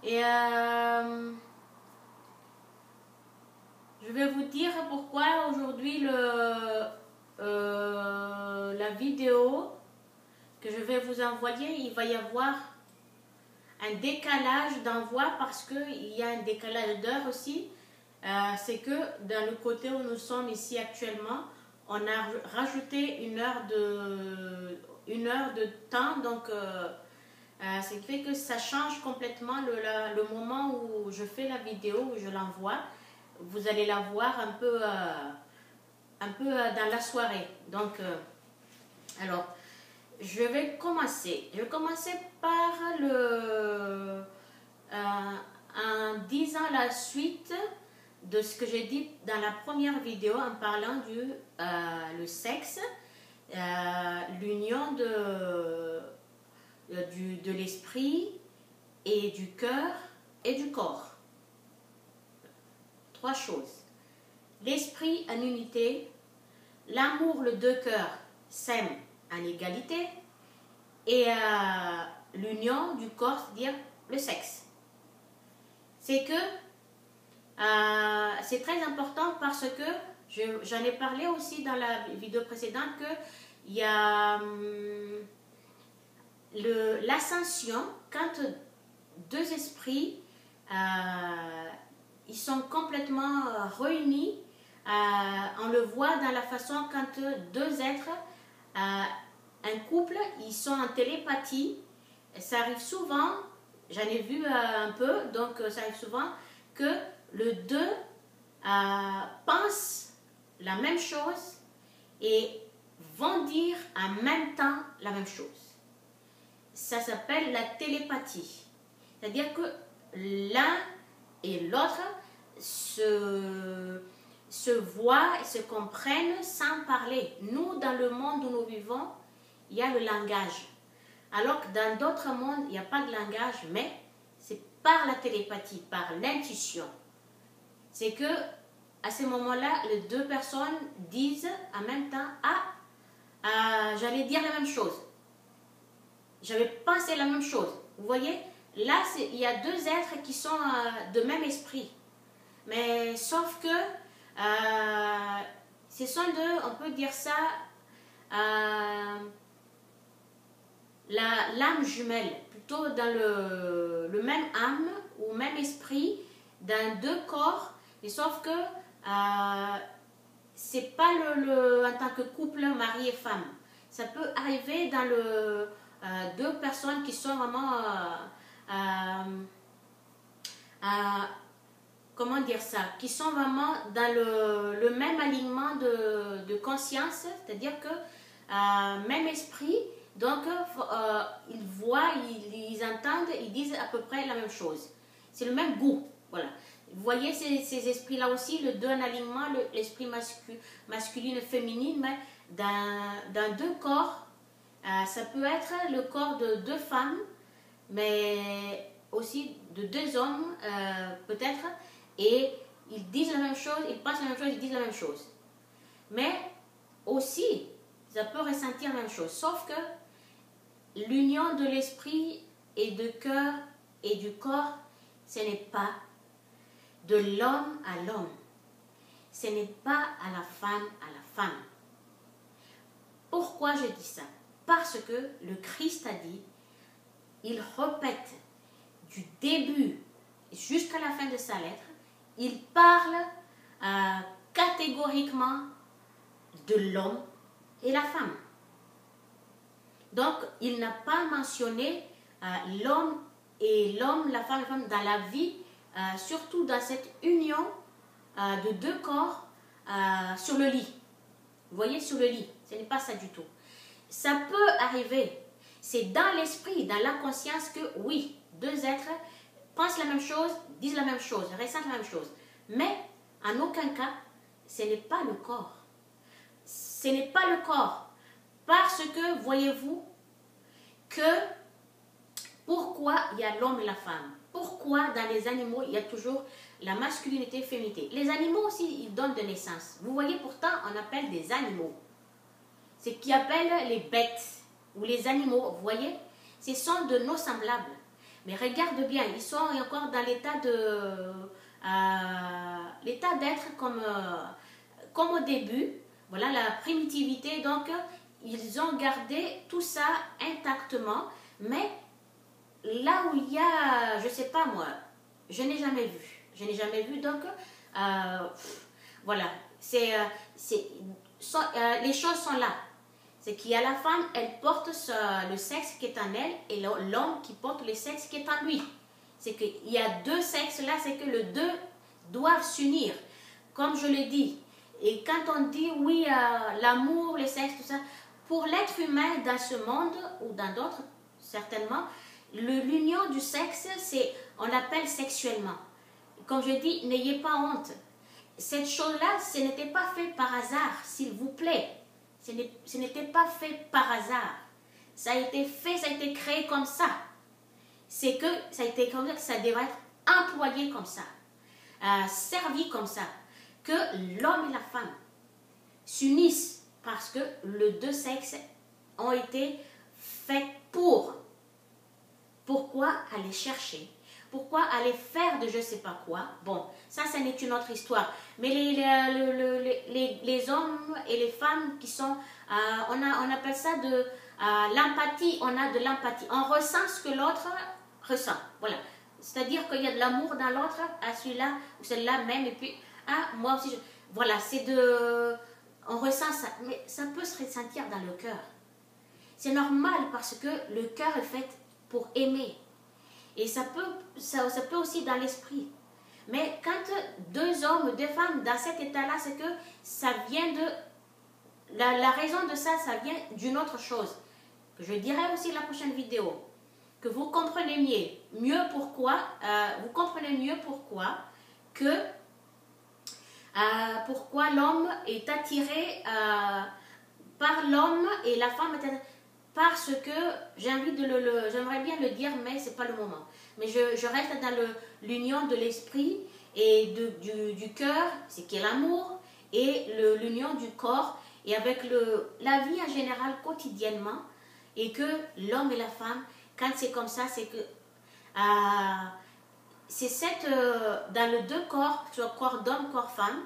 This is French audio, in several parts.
Et je vais vous dire pourquoi aujourd'hui la vidéo que je vais vous envoyer, il va y avoir un décalage d'envoi parce qu'il y a un décalage d'heure aussi. C'est que dans le côté où nous sommes ici actuellement, on a rajouté une heure de temps, donc ce qui fait que ça change complètement le moment où je fais la vidéo, où je l'envoie. Vous allez la voir un peu dans la soirée. Donc, alors, je vais commencer. Je vais commencer par en disant la suite de ce que j'ai dit dans la première vidéo en parlant le sexe, l'union de l'esprit et du cœur et du corps. 3 choses. L'esprit en unité, l'amour, le deux cœurs s'aiment en égalité et l'union du corps, c'est-à-dire le sexe. C'est que c'est très important parce que j'en ai parlé aussi dans la vidéo précédente que il y a l'ascension quand 2 esprits ils sont complètement réunis. On le voit dans la façon quand 2 êtres, un couple, ils sont en télépathie. Ça arrive souvent, j'en ai vu un peu, donc ça arrive souvent que le 2 pense la même chose et vont dire en même temps la même chose. Ça s'appelle la télépathie. C'est-à-dire que l'un et l'autre se voient et se comprennent sans parler. Nous, dans le monde où nous vivons, il y a le langage. Alors que dans d'autres mondes, il n'y a pas de langage, mais c'est par la télépathie, par l'intuition. C'est que à ce moment-là, les 2 personnes disent en même temps, j'allais dire la même chose. J'avais pensé la même chose. Vous voyez, là, il y a 2 êtres qui sont de même esprit. Mais sauf que ce sont 2, on peut dire ça, l'âme jumelle, plutôt dans le même âme ou même esprit, dans 2 corps, et sauf que c'est pas en tant que couple mari et femme. Ça peut arriver dans 2 personnes qui sont vraiment comment dire ça, qui sont vraiment dans le même alignement de conscience, c'est-à-dire que même esprit, donc ils voient, ils entendent, ils disent à peu près la même chose. C'est le même goût, voilà. Vous voyez ces esprits-là aussi, le 2 en alignement, l'esprit masculin et féminin, mais dans 2 corps, ça peut être le corps de 2 femmes, mais aussi de 2 hommes, peut-être, et ils disent la même chose, ils pensent la même chose, ils disent la même chose. Mais aussi, ça peut ressentir la même chose, sauf que l'union de l'esprit et du cœur et du corps, ce n'est pas de l'homme à l'homme. Ce n'est pas à la femme. Pourquoi je dis ça? Parce que le Christ a dit, il répète du début jusqu'à la fin de sa lettre, il parle catégoriquement de l'homme et la femme. Donc, il n'a pas mentionné l'homme et l'homme, la femme dans la vie, surtout dans cette union de 2 corps sur le lit. Vous voyez, sur le lit, ce n'est pas ça du tout. Ça peut arriver, c'est dans l'esprit, dans la conscience que oui, 2 êtres pensent la même chose, disent la même chose, ressentent la même chose. Mais en aucun cas, ce n'est pas le corps. Ce n'est pas le corps. Parce que, voyez-vous, que pourquoi il y a l'homme et la femme? Pourquoi dans les animaux, il y a toujours la masculinité et féminité? Les animaux aussi, ils donnent de naissance. Vous voyez, pourtant, on appelle des animaux. Ce qu'ils appellent les bêtes ou les animaux, vous voyez, ce sont de nos semblables. Mais regarde bien, ils sont encore dans l'état d'être comme au début. Voilà la primitivité. Donc, ils ont gardé tout ça intactement. Mais là où il y a, je ne sais pas moi, je n'ai jamais vu. Je n'ai jamais vu. Donc, voilà. Les choses sont là. C'est qu'il y a la femme, elle porte le sexe qui est en elle et l'homme qui porte le sexe qui est en lui. C'est qu'il y a deux sexes là, c'est que les deux doivent s'unir. Comme je le dis. Et quand on dit, oui, l'amour, le sexe, tout ça, pour l'être humain dans ce monde ou dans d'autres, certainement, l'union du sexe, on l'appelle sexuellement. Comme je dis, n'ayez pas honte. Cette chose-là, ce n'était pas fait par hasard, s'il vous plaît. Ce n'était pas fait par hasard. Ça a été fait, ça a été créé comme ça. C'est que ça a été comme ça, que ça devrait être employé comme ça, servi comme ça. Que l'homme et la femme s'unissent parce que les deux sexes ont été faits pour. Pourquoi aller chercher? Pourquoi aller faire de je ne sais pas quoi? Bon, ça n'est une autre histoire. Mais les hommes et les femmes qui sont, on appelle ça de l'empathie, on a de l'empathie. On ressent ce que l'autre ressent. Voilà. C'est-à-dire qu'il y a de l'amour dans l'autre, à celui-là ou celle-là même, et puis, moi aussi, voilà, on ressent ça. Mais ça peut se ressentir dans le cœur. C'est normal parce que le cœur est fait pour aimer. Et ça peut aussi dans l'esprit. Mais quand deux hommes, deux femmes dans cet état-là, c'est que ça vient de... La raison de ça, ça vient d'une autre chose. Que je dirai aussi la prochaine vidéo. Que vous comprenez mieux pourquoi, pourquoi l'homme est attiré par l'homme et la femme est attirée. Parce que j'aimerais bien le dire, mais ce n'est pas le moment. Mais je reste dans l'union de l'esprit et du cœur, c'est qui est l'amour, et l'union du corps, et avec la vie en général quotidiennement, et que l'homme et la femme, quand c'est comme ça, c'est que dans les deux corps, soit corps d'homme, corps femme,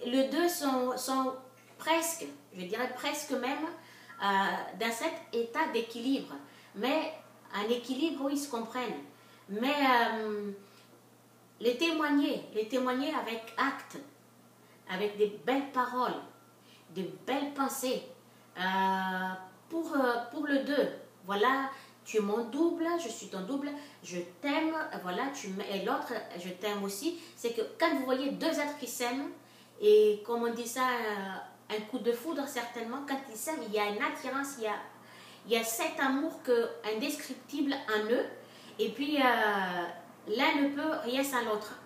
les deux sont presque, je dirais presque même, dans cet état d'équilibre. Mais un équilibre où ils se comprennent. Mais les témoigner avec actes, avec des belles paroles, de belles pensées, pour le deux. Voilà, tu es mon double, je suis ton double, je t'aime, voilà, et l'autre, je t'aime aussi. C'est que quand vous voyez deux êtres qui s'aiment, et comme on dit ça, un coup de foudre certainement, quand ils s'aiment, il y a une attirance, il y a cet amour indescriptible en eux, et puis l'un ne peut rien sans l'autre.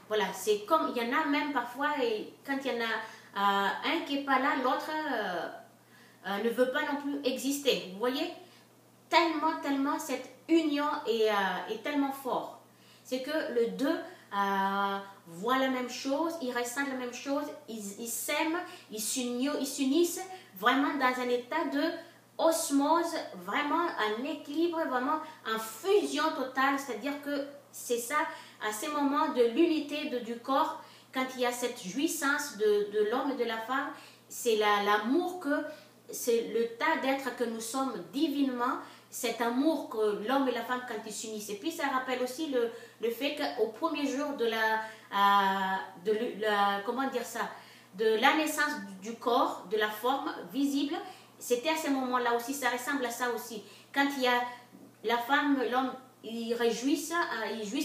Voilà, c'est comme, il y en a même parfois, et quand il y en a un qui n'est pas là, l'autre ne veut pas non plus exister. Vous voyez, tellement cette union est tellement fort. C'est que les deux voient la même chose, ils ressentent la même chose, ils s'aiment, ils s'unissent vraiment dans un état de osmose, vraiment un équilibre, vraiment en fusion totale. C'est-à-dire que c'est ça, à ces moments de l'unité du corps, quand il y a cette jouissance de l'homme et de la femme, c'est l'amour c'est le tas d'êtres que nous sommes divinement, cet amour que l'homme et la femme quand ils s'unissent. Et puis ça rappelle aussi le fait qu'au premier jour de comment dire ça, de la naissance du corps, de la forme visible, c'était à ce moment-là aussi, ça ressemble à ça aussi. Quand il y a la femme, l'homme, ils jouissent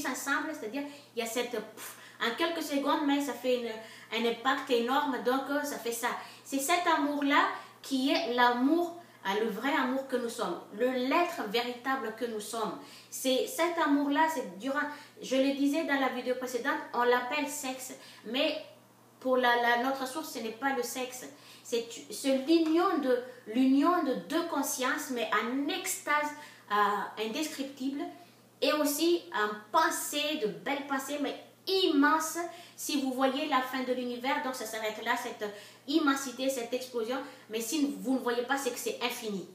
ensemble, c'est-à-dire il y a en quelques secondes, mais ça fait un impact énorme, donc ça fait ça. C'est cet amour-là qui est l'amour, le vrai amour que nous sommes, l'être véritable que nous sommes. C'est cet amour-là, je le disais dans la vidéo précédente, on l'appelle sexe, mais pour notre source, ce n'est pas le sexe. C'est l'union de deux consciences, mais en extase indescriptible, et aussi en pensée, de belles pensées, mais immense. Si vous voyez la fin de l'univers, donc ça s'arrête là, cette immensité, cette explosion. Mais si vous ne voyez pas, c'est que c'est infini.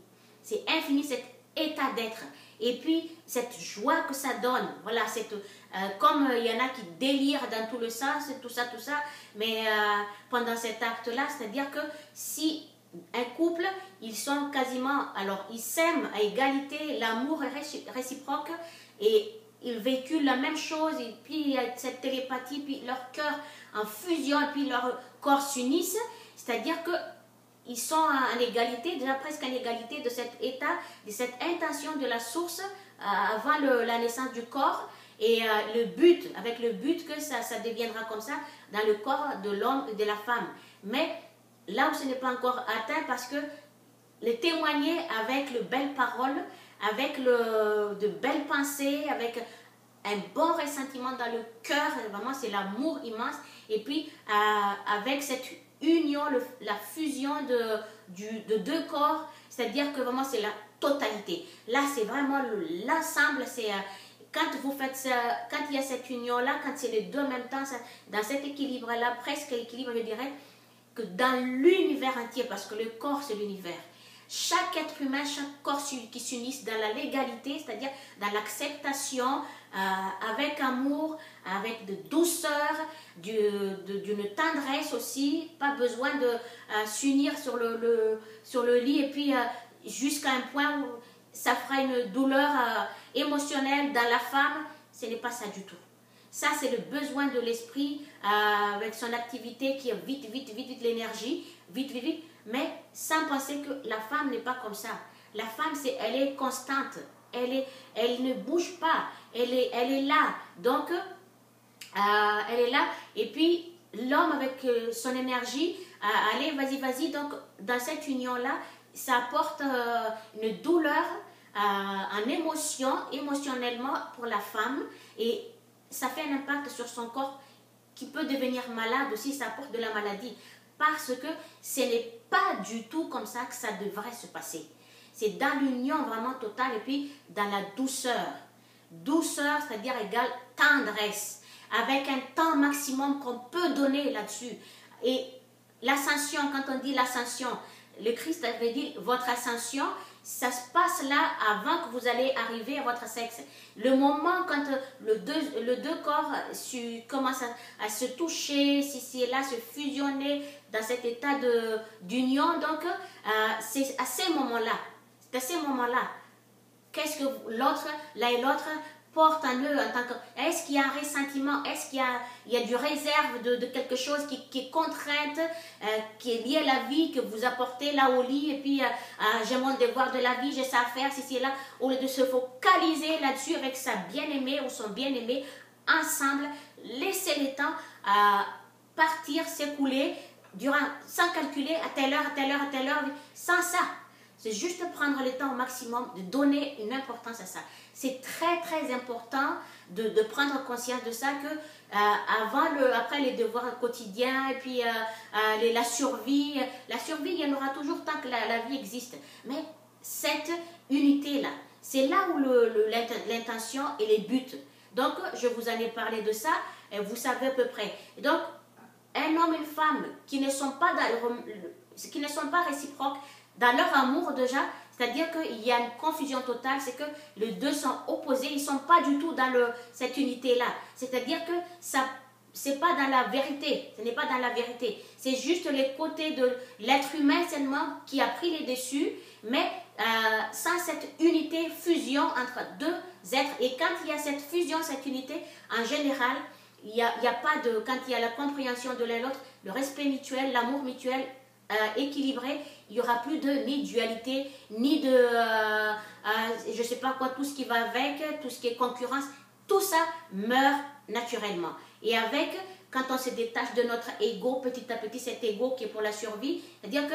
C'est infini, cette état d'être. Et puis, cette joie que ça donne, voilà, comme il y en a qui délirent dans tout le sens, tout ça, mais pendant cet acte-là, c'est-à-dire que si un couple, ils sont quasiment, alors ils s'aiment à égalité, l'amour est réciproque et ils véhiculent la même chose, et puis il y a cette télépathie, puis leur cœur en fusion, et puis leur corps s'unissent, c'est-à-dire que ils sont en égalité, déjà presque en égalité de cet état, de cette intention de la source avant la naissance du corps, et avec le but que ça deviendra comme ça dans le corps de l'homme et de la femme. Mais là où ce n'est pas encore atteint, parce que le témoigner avec de belles paroles, avec de belles pensées, avec un bon ressentiment dans le cœur, vraiment c'est l'amour immense, et puis avec cette union, la fusion de deux corps, c'est-à-dire que vraiment c'est la totalité. Là c'est vraiment l'ensemble, c'est quand vous faites ça, quand il y a cette union-là, quand c'est les deux en même temps, dans cet équilibre-là, presque équilibre, je dirais, que dans l'univers entier, parce que le corps c'est l'univers, chaque être humain, chaque corps qui s'unissent dans la légalité, c'est-à-dire dans l'acceptation, avec amour, avec de douceur, d'une tendresse aussi, pas besoin de s'unir sur le lit et puis jusqu'à un point où ça fera une douleur émotionnelle dans la femme, ce n'est pas ça du tout. Ça, c'est le besoin de l'esprit avec son activité qui est vite l'énergie, vite, mais sans penser que la femme n'est pas comme ça. La femme, elle est constante, elle ne bouge pas, elle est là. Donc, elle est là. Et puis, l'homme avec son énergie, allez, vas-y. Donc, dans cette union-là, ça apporte une douleur en émotion, émotionnellement pour la femme. Et ça fait un impact sur son corps qui peut devenir malade aussi, ça apporte de la maladie. Parce que ce n'est pas du tout comme ça que ça devrait se passer. C'est dans l'union vraiment totale et puis dans la douceur. Douceur, c'est-à-dire égale tendresse, avec un temps maximum qu'on peut donner là-dessus. Et l'ascension, quand on dit l'ascension, le Christ avait dit votre ascension, ça se passe là avant que vous allez arriver à votre sexe. Le moment quand le deux corps commencent à se toucher, si et là, se fusionner dans cet état d'union, donc c'est à ces moments-là. C'est à ces moments-là. Qu'est-ce que l'autre, l'un et l'autre, portent en eux en tant que... Est-ce qu'il y a un ressentiment? Est-ce qu'il y a du réserve de quelque chose qui est contrainte, qui est lié à la vie, que vous apportez là au lit, et puis j'ai mon devoir de la vie, j'ai ça à faire, si là, au lieu de se focaliser là-dessus avec sa bien-aimée ou son bien-aimé, ensemble, laissez le temps partir, s'écouler, sans calculer à telle heure, sans ça. C'est juste prendre le temps au maximum de donner une importance à ça. C'est très important de prendre conscience de ça que après les devoirs quotidiens et puis la survie, il y en aura toujours tant que la vie existe. Mais cette unité-là, c'est là où l'intention et les buts. Donc, je vous en ai parlé de ça et vous savez à peu près. Donc, un homme et une femme qui ne sont pas réciproques dans leur amour déjà, c'est-à-dire qu'il y a une confusion totale, c'est que les deux sont opposés, ils ne sont pas du tout dans cette unité-là. C'est-à-dire que c'est pas dans la vérité, ce n'est pas dans la vérité. C'est juste les côtés de l'être humain seulement qui a pris les dessus, mais sans cette unité, fusion entre deux êtres. Et quand il y a cette fusion, cette unité, en général, il y a pas de... Quand il y a la compréhension de l'un et l'autre, le respect mutuel, l'amour mutuel, équilibré, il n'y aura plus ni dualité, ni de, je ne sais pas quoi, tout ce qui va avec, tout ce qui est concurrence, tout ça meurt naturellement. Et quand on se détache de notre ego, petit à petit, cet ego qui est pour la survie, c'est-à-dire que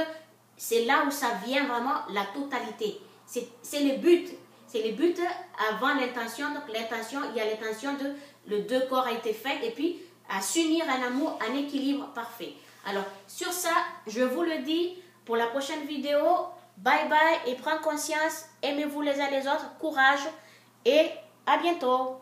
c'est là où ça vient vraiment la totalité. C'est le but. C'est le but avant l'intention. Donc l'intention, il y a l'intention le deux corps a été fait et puis à s'unir en amour, en équilibre parfait. Alors, sur ça, je vous le dis, pour la prochaine vidéo, bye bye et prenez conscience, aimez-vous les uns les autres, courage et à bientôt.